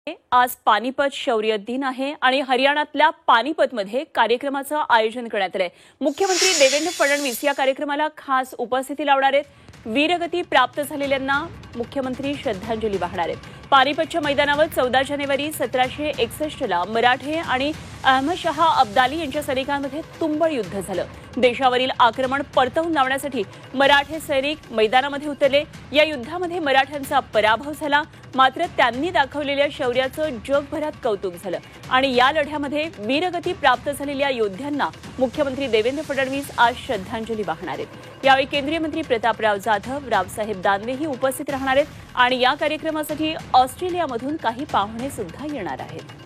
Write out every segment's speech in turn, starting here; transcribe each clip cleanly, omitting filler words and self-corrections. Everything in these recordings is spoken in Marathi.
आज पानिपत शौर्य दिन आहे आणि हरियाणातल्या पानिपतमध्ये कार्यक्रमाचं आयोजन करण्यात आलंय। मुख्यमंत्री देवेंद्र फडणवीस या कार्यक्रमाला खास उपस्थिती लावणार आहेत। वीरगती प्राप्त झालेल्यांना मुख्यमंत्री श्रद्धांजली वाहणार आहेत। पानिपतच्या मैदानावर 14 जानेवारी 1761 ला मराठे आणि अहमद शाह अब्दाली यांच्या सैनिकांमध्ये तुंबळ युद्ध झालं। देशावरील आक्रमण परतवून लावण्यासाठी मराठे सैनिक मैदानामध्ये उतरले। या युद्धामध्ये मराठ्यांचा पराभव झाला, मात्र त्यांनी दाखवलेल्या शौर्याचं जगभरात कौतुक झालं आणि या लढ्यामध्ये वीरगती प्राप्त झालेल्या योद्ध्यांना मुख्यमंत्री देवेंद्र फडणवीस आज श्रद्धांजली वाहणार आहेत। यावेळी केंद्रीय मंत्री प्रतापराव जाधव, रावसाहेब दानवेही उपस्थित राहणार आहेत आणि या कार्यक्रमासाठी ऑस्ट्रेलियामधून काही पाहुणे सुद्धा येणार आहेत।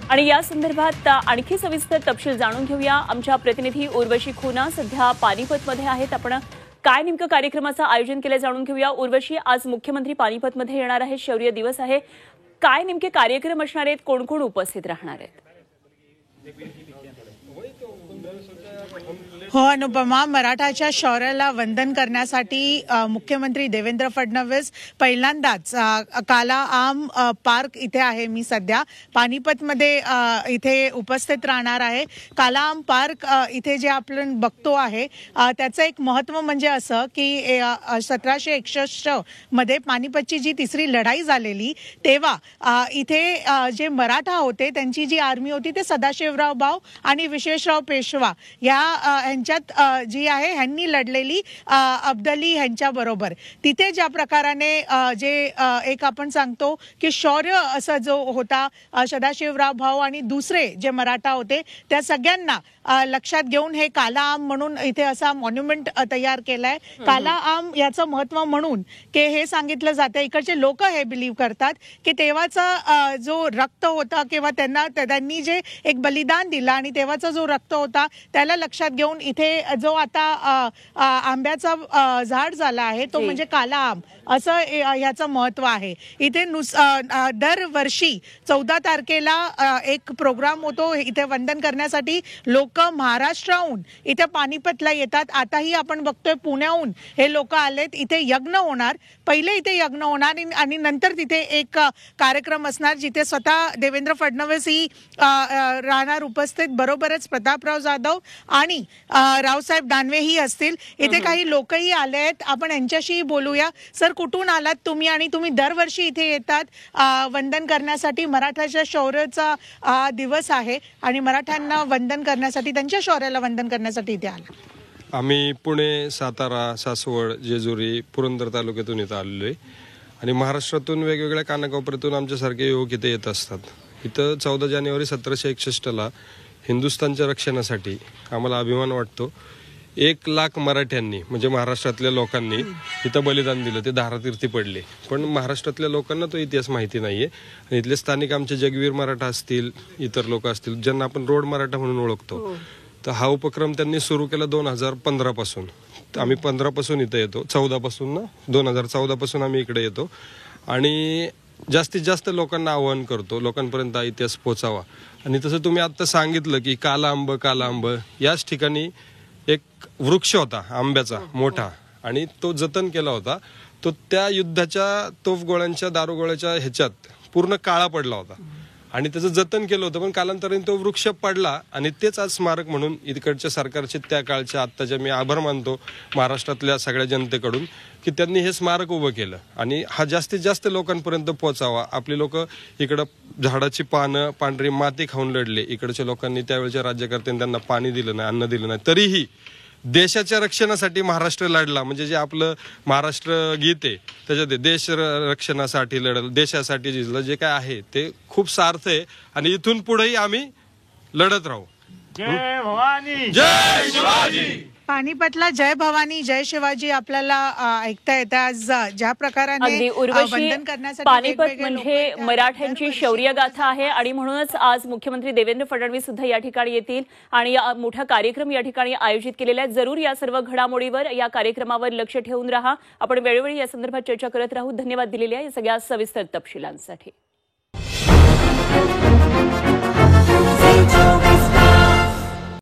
आणि या संदर्भात आणखी सविस्तर तपशील जाणून घेऊया। आमच्या प्रतिनिधी उर्वशी खुना सध्या पानिपतमध्ये आहेत। आपण काय नेमकं कार्यक्रमाचं आयोजन केलं जाणून घेऊया। उर्वशी, आज मुख्यमंत्री पानिपतमध्ये येणार आहे, शौर्य दिवस आहे, काय नेमके कार्यक्रम असणार आहेत, कोण कोण उपस्थित राहणार आहेत? हो अनुपमा, मराठाच्या शौर्याला वंदन करण्यासाठी मुख्यमंत्री देवेंद्र फडणवीस पहिल्यांदाच काला आम पार्क इथे आहे। मी सध्या पानिपतमध्ये इथे उपस्थित राहणार आहे। काला आम पार्क इथे जे आपण बघतो आहे त्याचं एक महत्त्व म्हणजे असं की 1761 मध्ये पानिपतची जी तिसरी लढाई झालेली तेव्हा इथे जे मराठा होते त्यांची जी आर्मी होती ते सदाशिवराव भाऊ आणि विशेषराव पेशवा या ह्यांच्यात जी आहे ह्यांनी लढलेली अब्दाली ह्यांच्या बरोबर तिथे ज्या प्रकाराने जे एक आपण सांगतो की शौर्य असा जो होता सदाशिवराव भाऊ आणि दुसरे जे मराठा होते त्या सगळ्यांना लक्षात घेऊन हे काला आम म्हणून इथे असा मॉन्युमेंट तयार केलाय। काला आम याचं महत्त्व म्हणून की हे सांगितलं जातं, इकडचे लोक हे बिलीव्ह करतात की तेव्हाचा जो रक्त होता किंवा त्यांनी जे एक बलिदान दिलं आणि तेव्हाचा जो रक्त होता त्याला लक्षात घेऊन इथे जो आता आंब्याचा झाड झाला आहे तो म्हणजे काला आम असं याचं महत्त्व आहे। इथे दरवर्षी 14 तारखेला एक प्रोग्राम होतो इथे वंदन करण्यासाठी। लोक महाराष्ट्राहून इथे पानिपतला येतात। आताही आपण बघतोय पुण्याहून हे लोक आलेत। इथे यज्ञ होणार, पहिले इथे यज्ञ होणार आणि नंतर तिथे एक कार्यक्रम असणार जिथे स्वतः देवेंद्र फडणवीस ही राहणार उपस्थित, बरोबरच प्रतापराव जाधव आणि रावसाहेब दानवेही असतील। इथे काही लोकही आले आहेत, आपण यांच्याशी बोलूया। सर, कुठून आलात तुम्ही आणि तुम्ही दरवर्षी इथे येतात वंदन करण्यासाठी? मराठाच्या शौर्याचा दिवस आहे आणि मराठ्यांना वंदन करण्यासाठी, त्यांच्या शौर्याला वंदन करण्यासाठी इथे आला। आम्ही पुणे, सातारा, सासवड, जेजुरी, पुरंदर तालुक्यातून इथं आलेलो आहे आणि महाराष्ट्रातून वेगवेगळ्या कानाकोपऱ्यातून आमच्यासारखे युवक इथे येत असतात। इथं 14 जानेवारी 1761 ला हिंदुस्थानच्या रक्षणासाठी आम्हाला अभिमान वाटतो। 1 लाख मराठ्यांनी म्हणजे महाराष्ट्रातल्या लोकांनी इथं बलिदान दिलं, ते धारातीर्थी पडले। पण महाराष्ट्रातल्या लोकांना तो इतिहास माहिती नाहीये आणि इथले स्थानिक आमचे जगवीर मराठा असतील, इतर लोक असतील ज्यांना आपण रोड मराठा म्हणून ओळखतो, तर हा उपक्रम त्यांनी सुरू केला 2015 पासून। आम्ही 15 पासून इथं येतो, 14 पासून ना 2014 पासून आम्ही इकडे येतो आणि जास्तीत जास्त लोकांना आवाहन करतो लोकांपर्यंत इतिहास पोचावा। आणि तसं तुम्ही आता सांगितलं की काला आंब याच ठिकाणी एक वृक्ष होता आंब्याचा मोठा आणि तो जतन केला होता। तो त्या युद्धाच्या तोफगोळ्यांच्या दारुगोळ्याच्या ह्याच्यात पूर्ण काळा पडला होता आणि त्याचं जतन केलं होतं, पण कालांतराने तो वृक्ष पडला आणि तेच आज स्मारक म्हणून इकडच्या सरकारचे त्या काळच्या आत्ताच्या मी आभार मानतो महाराष्ट्रातल्या सगळ्या जनतेकडून की त्यांनी हे स्मारक उभं केलं आणि हा जास्तीत जास्त लोकांपर्यंत पोहोचावा। आपली लोक इकडं झाडाची पानं, पांढरी माती खाऊन लढले, इकडच्या लोकांनी त्यावेळच्या राज्यकर्त्यांनी त्यांना पाणी दिलं नाही, अन्न दिलं नाही, तरीही देशाच्या रक्षणासाठी महाराष्ट्र लढला। म्हणजे जे आपलं महाराष्ट्र गीत आहे त्याच्यात देश रक्षणासाठी लढलं, देशासाठी झिजलं, जे काय आहे ते खूप सार्थ आहे आणि इथून पुढेही आम्ही लढत राहू। जय भवानी, जय शिवाजी। पानिपतला जय भवानी जय शिवाजी आपल्याला ऐकता येतं। आज ज्या प्रकाराने वंदन करण्यासाठी पानिपत म्हणजे मराठ्यांची शौर्यगाथा आहे आणि म्हणूनच आज मुख्यमंत्री देवेंद्र फडणवीस सुद्धा या ठिकाणी येतील आणि मोठा कार्यक्रम या ठिकाणी आयोजित केलेला आहे। जरूर या सर्व घडामोडीवर, या कार्यक्रमावर लक्ष ठेवून राहा। आपण वेळोवेळी या संदर्भात चर्चा करत राहू। धन्यवाद दिलेल्या या सगळ्या सविस्तर तपशिलांसाठी।